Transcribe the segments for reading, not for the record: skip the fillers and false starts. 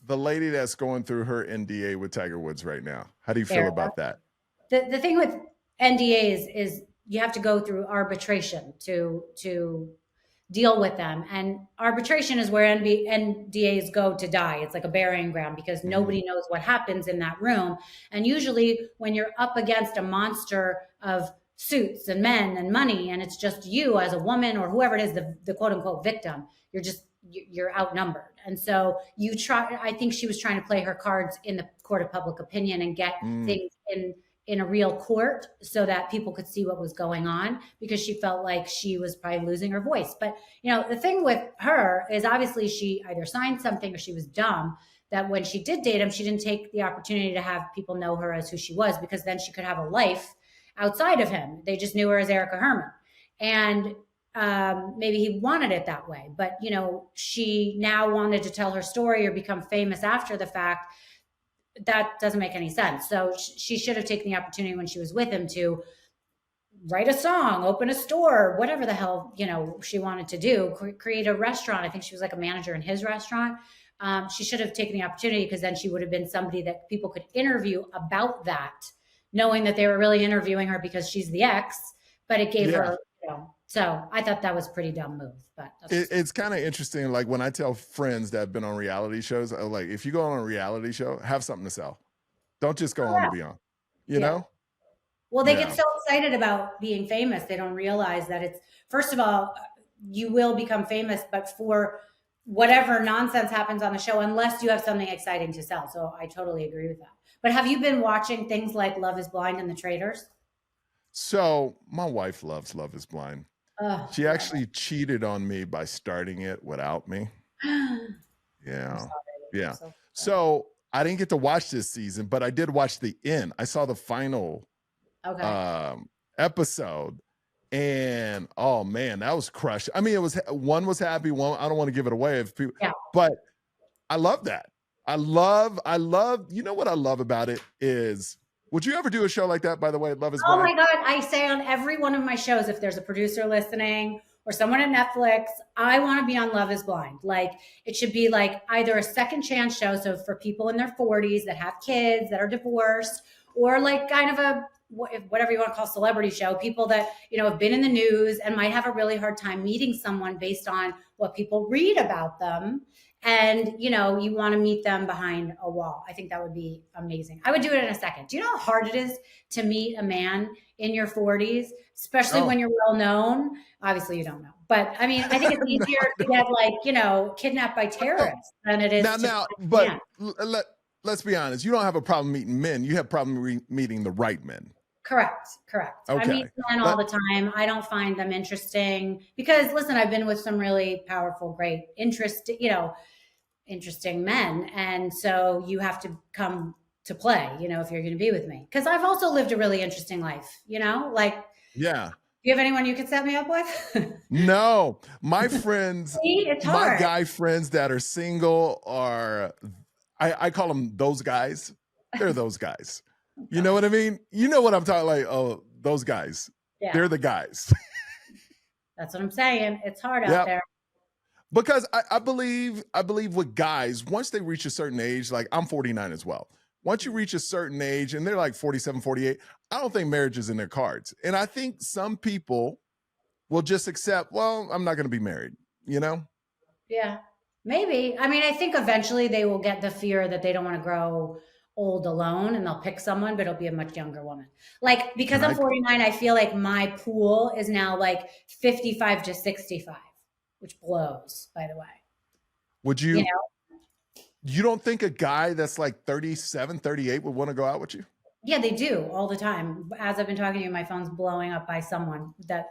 the lady that's going through her NDA with Tiger Woods right now. How do you feel Erica. about that? The thing with NDAs is you have to go through arbitration to deal with them. And arbitration is where NDAs go to die. It's like a burying ground because Mhm. nobody knows what happens in that room. And usually, when you're up against a monster of suits and men and money, and it's just you as a woman or whoever it is, the quote unquote victim, you're outnumbered. And so you try, I think she was trying to play her cards in the court of public opinion and get Mm, things in a real court so that people could see what was going on because she felt like she was probably losing her voice. But the thing with her is obviously she either signed something or she was dumb that when she did date him, she didn't take the opportunity to have people know her as who she was because then she could have a life outside of him. They just knew her as Erica Herman. And maybe he wanted it that way. But, she now wanted to tell her story or become famous after the fact. That doesn't make any sense. So she should have taken the opportunity when she was with him to write a song, open a store, whatever the hell, she wanted to do, create a restaurant. I think she was like a manager in his restaurant. She should have taken the opportunity because then she would have been somebody that people could interview about that, knowing that they were really interviewing her because she's the ex, but it gave yeah. her, so I thought that was a pretty dumb move, but that's just me. It's kind of interesting. Like when I tell friends that have been on reality shows, I'm like, if you go on a reality show, have something to sell. Don't just go Oh, on to yeah. be on, you Yeah. know? Well, they get Yeah. so excited about being famous, they don't realize that it's, first of all, you will become famous, but for whatever nonsense happens on the show, unless you have something exciting to sell. So I totally agree with that. But have you been watching things like Love is Blind and The Traitors? So my wife loves Love is Blind. Oh, She love actually cheated on me by starting it without me. it. I'm Yeah. sorry. I'm Yeah. so sorry. So I didn't get to watch this season, but I did watch the end. I saw the final Okay. um episode, and oh man, that was crushed. I mean, it was, one was happy, one, I don't want to give it away if people, Yeah. but I love that. I love, you know what I love about it is, would you ever do a show like that, by the way, Love is Oh Blind? my God. I say on every one of my shows, if there's a producer listening or someone at Netflix, I want to be on Love is Blind. Like it should be like either a second chance show. So for people in their 40s that have kids that are divorced, or like kind of a whatever you want to call celebrity show, people that, have been in the news and might have a really hard time meeting someone based on what people read about them. And you want to meet them behind a wall. I think that would be amazing. I would do it in a second. Do you know how hard it is to meet a man in your 40s, especially Oh. when you're well known? Obviously, you don't know. But I mean, I think it's No. easier to get kidnapped by Oh, terrorists than it is to now, find a but man. let's be honest. You don't have a problem meeting men. You have problem meeting the right men. Correct. Correct. I meet Okay. men all Let, the time. I don't find them interesting because listen, I've been with some really powerful, great, interesting men. And so you have to come to play, if you're going to be with me. Because I've also lived a really interesting life, like, yeah. do you have anyone you could set me up with? No, my friends, See, it's my hard. guy friends that are single are, I call them those guys. They're those guys. You know what I mean? You know what I'm talking, like, oh, those guys. Yeah, They're the guys. that's what I'm saying. It's hard out Yep. there. Because I believe with guys, once they reach a certain age, like I'm 49 as well. Once you reach a certain age and they're like 47, 48, I don't think marriage is in their cards. And I think some people will just accept, well, I'm not going to be married, you know? Yeah, maybe. I mean, I think eventually they will get the fear that they don't want to grow old alone and they'll pick someone, but it'll be a much younger woman. Like, because Can I'm I, 49, I feel like my pool is now like 55 to 65, which blows, by the way. would You you, know? you don't think a guy that's like 37, 38 would want to go out with you? Yeah, they do all the time. As I've been talking to you, my phone's blowing up by someone that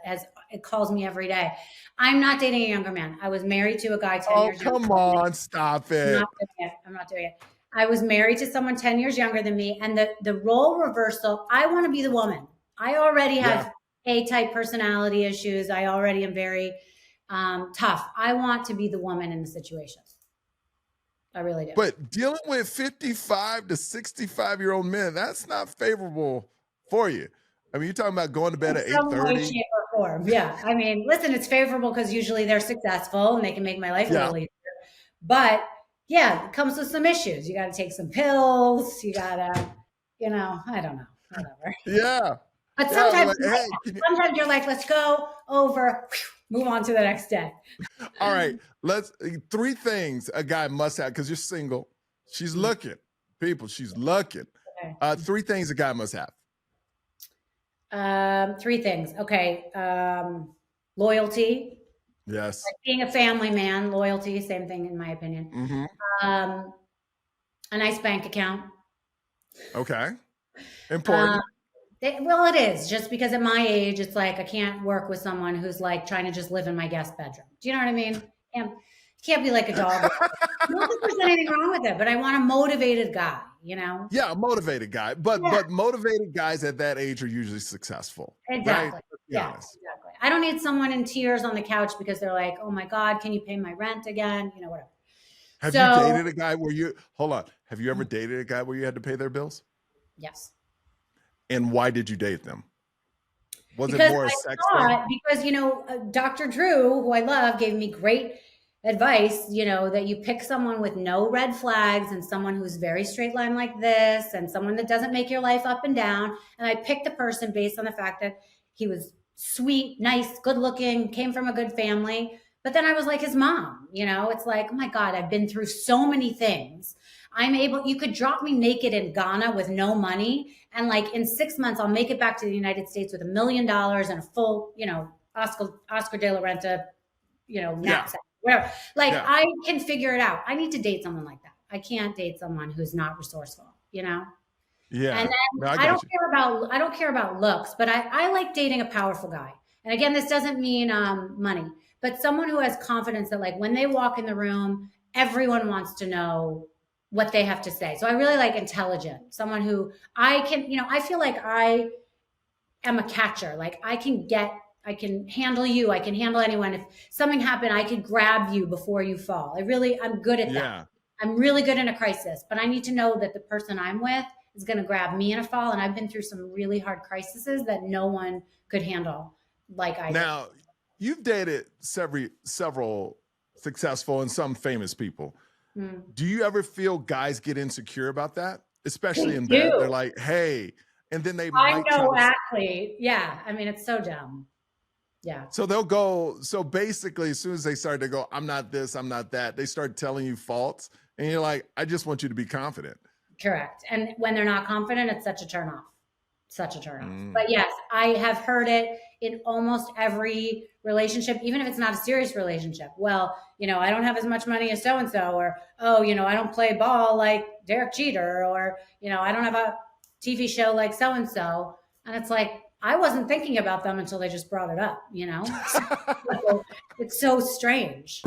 it calls me every day. I'm not dating a younger man. I was married to a guy 10 Oh, years younger come than me. on, stop I'm it. not doing it. I'm not doing it. I was married to someone 10 years younger than me, and the role reversal, I want to be the woman. I already Yeah. have A-type personality issues. I already am very tough. I want to be the woman in the situation. I really do. But dealing with 55 to 65-year-old men, that's not favorable for you. I mean, you're talking about going to bed In at some way, 8:30. shape, or form. Yeah. I mean, listen, it's favorable because usually they're successful and they can make my life a Yeah. little easier. But Yeah, it comes with some issues. You got to take some pills. You got to, I don't know, whatever. Yeah. But Yeah. sometimes, Like, hey, sometimes you're like, let's go over, move on to the next day. all right. Let's three things a guy must have because you're single. She's looking. People, she's looking. Okay. Three things a guy must have. Three things. Okay. Loyalty, Yes. like being a family man, loyalty, same thing in my opinion. Mm-hmm. Um, a nice bank account. Okay. Um, Important. well, it is just because at my age, it's like I can't work with someone who's like trying to just live in my guest bedroom. Do you know what I mean? Can't be like a dog. Not that there's anything wrong with it, but I want a motivated guy, Yeah, a motivated guy. But Yeah, motivated guys at that age are usually successful. Right? exactly. Let's be Yeah, honest. exactly. I don't need someone in tears on the couch because they're like, oh my God, can you pay my rent again? Whatever. Have you So, dated a guy where you hold on? Have you ever dated a guy where you had to pay their bills? yes. And why did you date them? Was it Because more a I sex thing? thought, because, Dr. Drew, who I love, gave me great advice, that you pick someone with no red flags and someone who's very straight line like this and someone that doesn't make your life up and down. And I picked the person based on the fact that he was sweet, nice, good looking, came from a good family. But then I was like his mom, it's like, oh my God, I've been through so many things. You could drop me naked in Ghana with no money. And like in 6 months, I'll make it back to the United States with $1 million and a full, Oscar de la Renta, Yeah. knapsack, whatever. Like Yeah. I can figure it out. I need to date someone like that. I can't date someone who's not resourceful. And Yeah. No, then I I got don't you. care about looks, but I like dating a powerful guy. And again, this doesn't mean money, but someone who has confidence that like when they walk in the room, everyone wants to know what they have to say. So I really like intelligent, someone who I can, I feel like I am a catcher. Like I can handle you. I can handle anyone. If something happened, I could grab you before you fall. I'm good at that. Yeah. I'm really good in a crisis, but I need to know that the person I'm with is going to grab me in a fall. And I've been through some really hard crises that no one could handle like I did. Now, you've dated several successful and some famous people. Mm. Do you ever feel guys get insecure about that? Especially They in bed. They're do. like, hey, and then they I might try know to athlete. Yeah. I mean, it's so dumb. Yeah. so they'll go, so basically as soon as they start to go, I'm not this, I'm not that, they start telling you faults. And you're like, I just want you to be confident. Correct. And when they're not confident, it's such a turn off. Such a turn off. Mm. But yes, I have heard it in almost every relationship, even if it's not a serious relationship. Well, I don't have as much money as so and so, or oh, I don't play ball like Derek Jeter, or I don't have a TV show like so and so. And it's like I wasn't thinking about them until they just brought it up. So it's so strange.